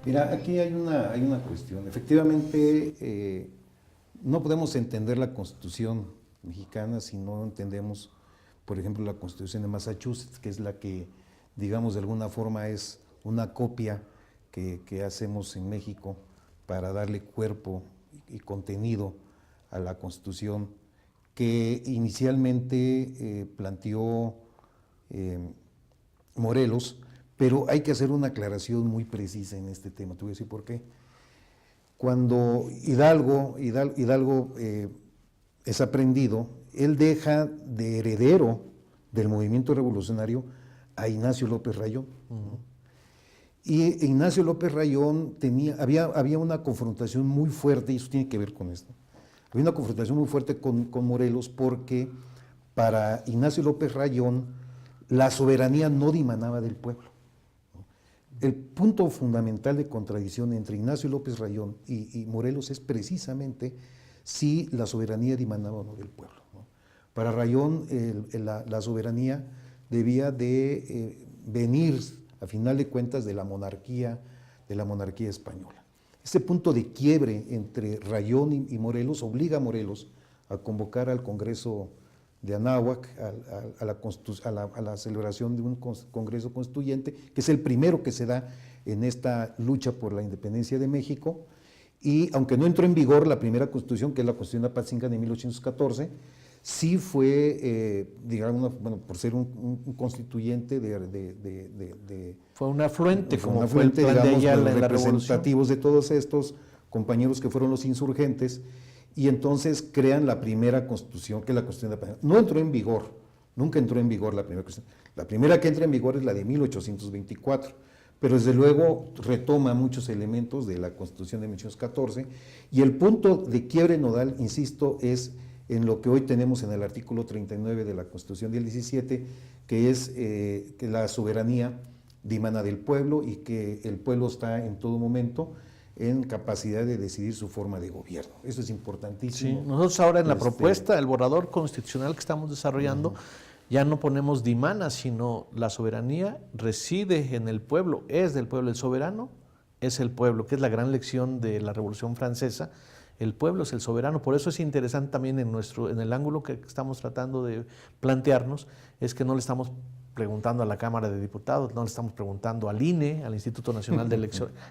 Mira, aquí hay una cuestión. Efectivamente, no podemos entender la Constitución mexicana si no entendemos, por ejemplo, la Constitución de Massachusetts, que es la que, digamos, de alguna forma es una copia que hacemos en México para darle cuerpo y contenido a la Constitución que inicialmente planteó Morelos, pero hay que hacer una aclaración muy precisa en este tema. Te voy a decir por qué. Cuando Hidalgo es aprendido, él deja de heredero del movimiento revolucionario a Ignacio López Rayón. Y Ignacio López Rayón había una confrontación muy fuerte, y eso tiene que ver con esto. Había una confrontación muy fuerte con Morelos porque para Ignacio López Rayón la soberanía no dimanaba del pueblo. El punto fundamental de contradicción entre Ignacio López Rayón y Morelos es precisamente si la soberanía dimanaba o no del pueblo, ¿no? Para Rayón la soberanía debía de venir, a final de cuentas, de la monarquía española. Ese punto de quiebre entre Rayón y Morelos obliga a Morelos a convocar al Congreso de Anáhuac a la celebración de un Congreso Constituyente, que es el primero que se da en esta lucha por la independencia de México, y aunque no entró en vigor la primera Constitución, que es la Constitución de Apatzingán de 1814, sí fue, digamos, bueno, por ser un constituyente fue un afluente, como un afluente, fue el plan digamos, de Ayala de en la representativos de todos estos compañeros que fueron los insurgentes, y entonces crean la primera Constitución, que es la Constitución de Apatzingán. No entró en vigor, nunca entró en vigor la primera Constitución. La primera que entra en vigor es la de 1824, pero desde luego retoma muchos elementos de la Constitución de 1814, y el punto de quiebre nodal, insisto, es en lo que hoy tenemos en el artículo 39 de la Constitución del 17, que es que la soberanía dimana del pueblo y que el pueblo está en todo momento en capacidad de decidir su forma de gobierno. Eso es importantísimo. Sí, nosotros ahora en la propuesta, el borrador constitucional que estamos desarrollando, ya no ponemos dimana, sino la soberanía reside en el pueblo, es del pueblo, el soberano es el pueblo, que es la gran lección de la Revolución Francesa. El pueblo es el soberano, por eso es interesante también en el ángulo que estamos tratando de plantearnos, es que no le estamos preguntando a la Cámara de Diputados, no le estamos preguntando al INE, al Instituto Nacional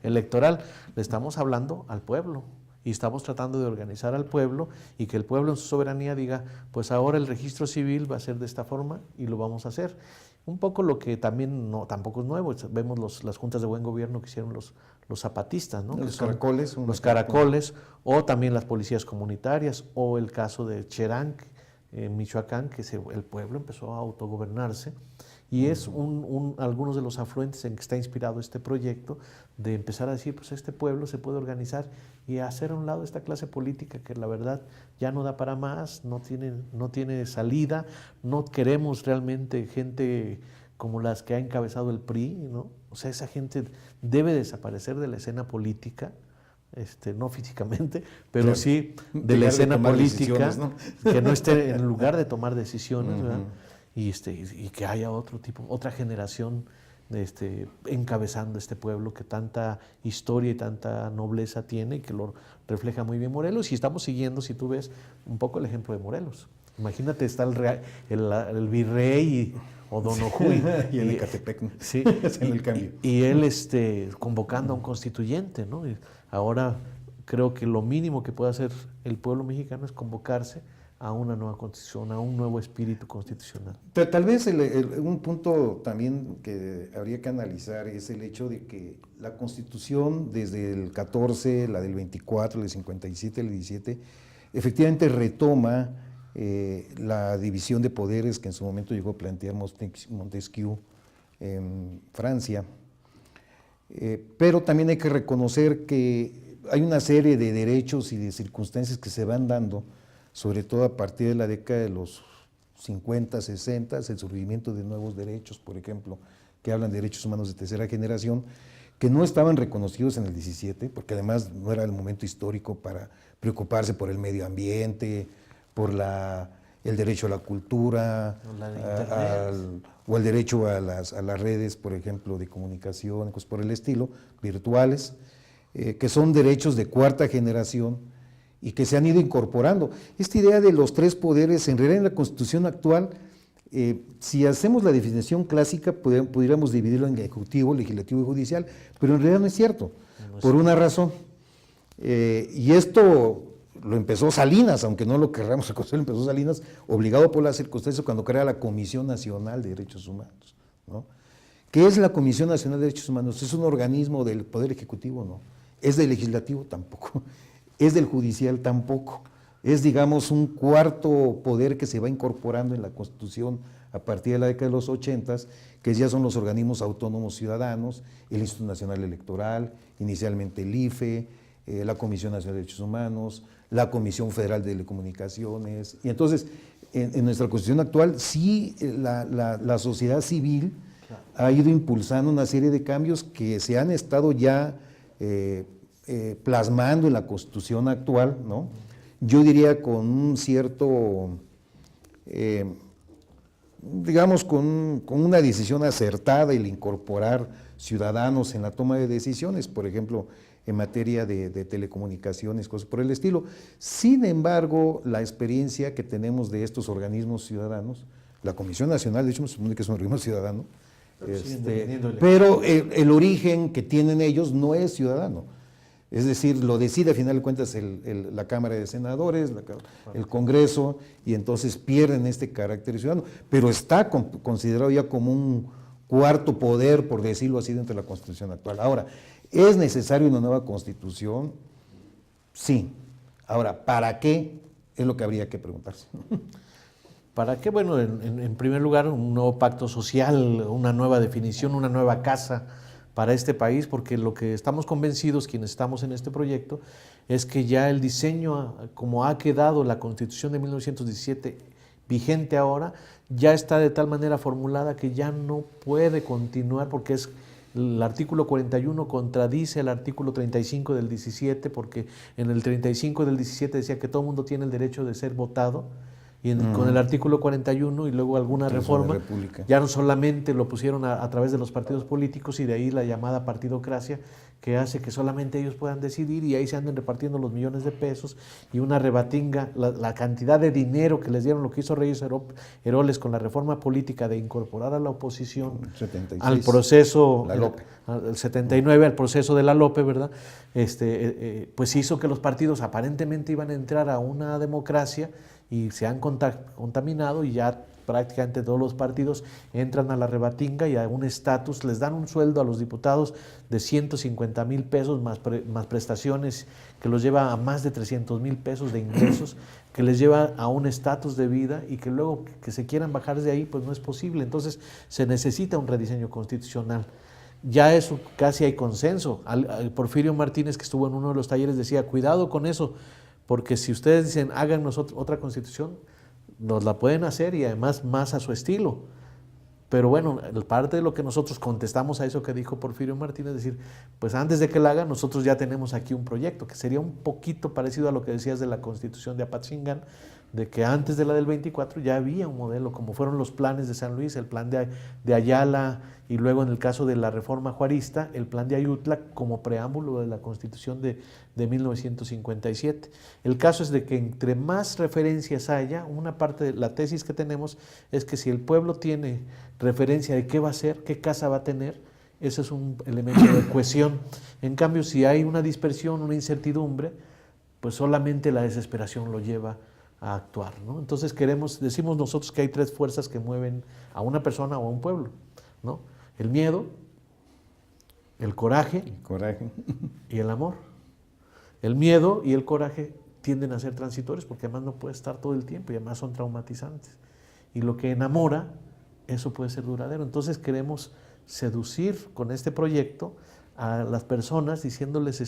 Electoral, le estamos hablando al pueblo y estamos tratando de organizar al pueblo y que el pueblo en su soberanía diga, pues ahora el registro civil va a ser de esta forma y lo vamos a hacer. Un poco lo que también tampoco es nuevo, vemos las juntas de buen gobierno que hicieron los zapatistas, ¿no? Los caracoles. Los caracoles, o también las policías comunitarias, o el caso de Cherán, en Michoacán, que el pueblo empezó a autogobernarse, y es algunos de los afluentes en que está inspirado este proyecto, de empezar a decir, pues este pueblo se puede organizar y hacer a un lado esta clase política que la verdad ya no da para más, no tiene salida, no queremos realmente gente como las que ha encabezado el PRI, ¿no? O sea, esa gente debe desaparecer de la escena política, no físicamente, pero claro, sí de la escena política, ¿no? Que no esté en lugar de tomar decisiones, ¿verdad? Y que haya otra generación encabezando este pueblo que tanta historia y tanta nobleza tiene y que lo refleja muy bien Morelos. Y estamos siguiendo, si tú ves, un poco el ejemplo de Morelos. Imagínate, está el virrey o Donojuy. Y en Ecatepec, ¿no? Sí, en el cambio. Y él convocando a un constituyente, ¿no? Y ahora creo que lo mínimo que puede hacer el pueblo mexicano es convocarse a una nueva constitución, a un nuevo espíritu constitucional. Pero tal vez un punto también que habría que analizar es el hecho de que la Constitución desde el 14, la del 24, la del 57, la del 17, efectivamente retoma la división de poderes que en su momento llegó a plantear Montesquieu en Francia. Pero también hay que reconocer que hay una serie de derechos y de circunstancias que se van dando, sobre todo a partir de la década de los 50, 60, el surgimiento de nuevos derechos, por ejemplo, que hablan de derechos humanos de tercera generación, que no estaban reconocidos en el 17, porque además no era el momento histórico para preocuparse por el medio ambiente, por el derecho a la cultura, o el derecho a las redes, por ejemplo, de comunicación, cosas por el estilo, virtuales, que son derechos de cuarta generación y que se han ido incorporando. Esta idea de los tres poderes, en realidad en la Constitución actual, si hacemos la definición clásica, pudiéramos dividirlo en ejecutivo, legislativo y judicial, pero en realidad no es cierto, por una razón. Y esto lo empezó Salinas, aunque no lo querramos reconocer, lo empezó Salinas, obligado por las circunstancias cuando crea la Comisión Nacional de Derechos Humanos, ¿no? ¿Qué es la Comisión Nacional de Derechos Humanos? ¿Es un organismo del Poder Ejecutivo? No. ¿Es del Legislativo? Tampoco. ¿Es del Judicial? Tampoco. Es, digamos, un cuarto poder que se va incorporando en la Constitución a partir de la década de los 80, que ya son los organismos autónomos ciudadanos, el Instituto Nacional Electoral, inicialmente el IFE, la Comisión Nacional de Derechos Humanos, la Comisión Federal de Telecomunicaciones. Y entonces, en nuestra Constitución actual, sí, la sociedad civil ha ido impulsando una serie de cambios que se han estado ya plasmando en la Constitución actual, ¿no? Yo diría con un cierto, digamos, con una decisión acertada, el incorporar ciudadanos en la toma de decisiones, por ejemplo, en materia de telecomunicaciones, cosas por el estilo. Sin embargo, la experiencia que tenemos de estos organismos ciudadanos, la Comisión Nacional, de hecho, se supone que es un organismo ciudadano, pero el origen que tienen ellos no es ciudadano. Es decir, lo decide a final de cuentas la Cámara de Senadores, el Congreso, y entonces pierden este carácter ciudadano. Pero está considerado ya como un cuarto poder, por decirlo así, dentro de la Constitución actual. Ahora, ¿es necesaria una nueva Constitución? Sí. Ahora, ¿para qué? Es lo que habría que preguntarse. ¿Para qué? Bueno, en primer lugar, un nuevo pacto social, una nueva definición, una nueva casa para este país, porque lo que estamos convencidos, quienes estamos en este proyecto, es que ya el diseño, como ha quedado la Constitución de 1917 vigente ahora, ya está de tal manera formulada que ya no puede continuar, porque el artículo 41 contradice el artículo 35 del 17, porque en el 35 del 17 decía que todo el mundo tiene el derecho de ser votado, y con el artículo 41 y luego alguna reforma, ya no solamente lo pusieron a través de los partidos políticos, y de ahí la llamada partidocracia, que hace que solamente ellos puedan decidir, y ahí se anden repartiendo los millones de pesos y una rebatinga, la cantidad de dinero que les dieron, lo que hizo Reyes Heroles con la reforma política de incorporar a la oposición 76, al proceso, la Lope. el 79, al proceso de la Lope, ¿verdad? Pues hizo que los partidos aparentemente iban a entrar a una democracia, y se han contaminado, y ya prácticamente todos los partidos entran a la rebatinga y a un estatus, les dan un sueldo a los diputados de 150,000 pesos más prestaciones, que los lleva a más de 300,000 pesos de ingresos, que les lleva a un estatus de vida, y que luego que se quieran bajar de ahí, pues no es posible. Entonces se necesita un rediseño constitucional. Ya eso casi hay consenso. Porfirio Martínez, que estuvo en uno de los talleres, decía, cuidado con eso, porque si ustedes dicen, háganos otra constitución, nos la pueden hacer, y además más a su estilo. Pero bueno, parte de lo que nosotros contestamos a eso que dijo Porfirio Martínez, es decir, pues antes de que la hagan, nosotros ya tenemos aquí un proyecto, que sería un poquito parecido a lo que decías de la Constitución de Apatzingán, de que antes de la del 24 ya había un modelo, como fueron los planes de San Luis, el plan de Ayala, y luego en el caso de la reforma juarista, el plan de Ayutla, como preámbulo de la Constitución de 1957. El caso es de que entre más referencias haya, una parte de la tesis que tenemos es que si el pueblo tiene referencia de qué va a hacer, qué casa va a tener, ese es un elemento de cohesión. En cambio, si hay una dispersión, una incertidumbre, pues solamente la desesperación lo lleva a actuar, ¿no? Entonces decimos nosotros que hay tres fuerzas que mueven a una persona o a un pueblo, ¿no? El miedo, el coraje y el amor. El miedo y el coraje tienden a ser transitorios, porque además no puede estar todo el tiempo, y además son traumatizantes. Y lo que enamora, eso puede ser duradero. Entonces queremos seducir con este proyecto a las personas, diciéndoles,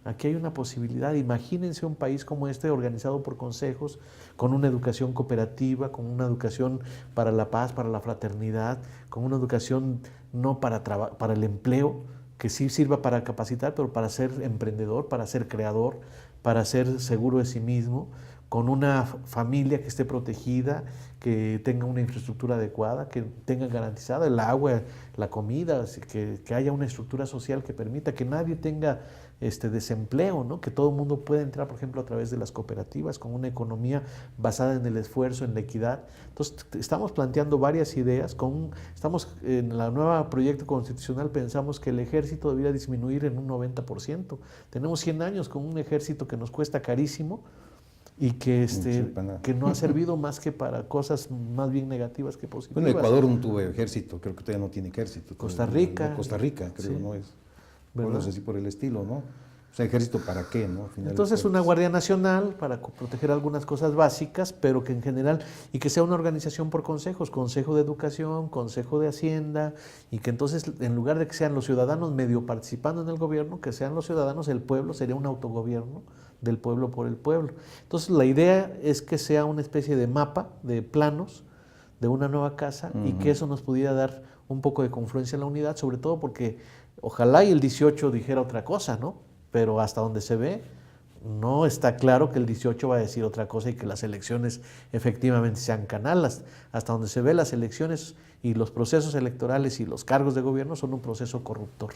aquí hay una posibilidad. Imagínense un país como este, organizado por consejos, con una educación cooperativa, con una educación para la paz, para la fraternidad, con una educación no para el empleo, que sí sirva para capacitar, pero para ser emprendedor, para ser creador, para ser seguro de sí mismo, con una familia que esté protegida, que tenga una infraestructura adecuada, que tenga garantizada el agua, la comida, que haya una estructura social que permita que nadie tenga desempleo, ¿no? Que todo el mundo pueda entrar, por ejemplo, a través de las cooperativas, con una economía basada en el esfuerzo, en la equidad. Entonces, estamos planteando varias ideas. Estamos en la nueva proyecto constitucional, pensamos que el ejército debería disminuir en un 90%. Tenemos 100 años con un ejército que nos cuesta carísimo, y que, que no ha servido más que para cosas más bien negativas que positivas. Bueno, Ecuador no tuvo ejército, creo que todavía no tiene ejército. Costa Rica. Costa Rica, creo, sí, ¿no? Es cosas así por el estilo, ¿no? O sea, ejército para qué, ¿no? Entonces, una Guardia Nacional para proteger algunas cosas básicas, pero que en general, y que sea una organización por consejos, Consejo de Educación, Consejo de Hacienda, y que entonces, en lugar de que sean los ciudadanos medio participando en el gobierno, que sean los ciudadanos, el pueblo, sería un autogobierno del pueblo por el pueblo. Entonces, la idea es que sea una especie de mapa, de planos, de una nueva casa, y que eso nos pudiera dar un poco de confluencia en la unidad, sobre todo porque ojalá y el 18 dijera otra cosa, ¿no? Pero hasta donde se ve, no está claro que el 18 va a decir otra cosa y que las elecciones efectivamente sean canalas. Hasta donde se ve, las elecciones y los procesos electorales y los cargos de gobierno son un proceso corruptor.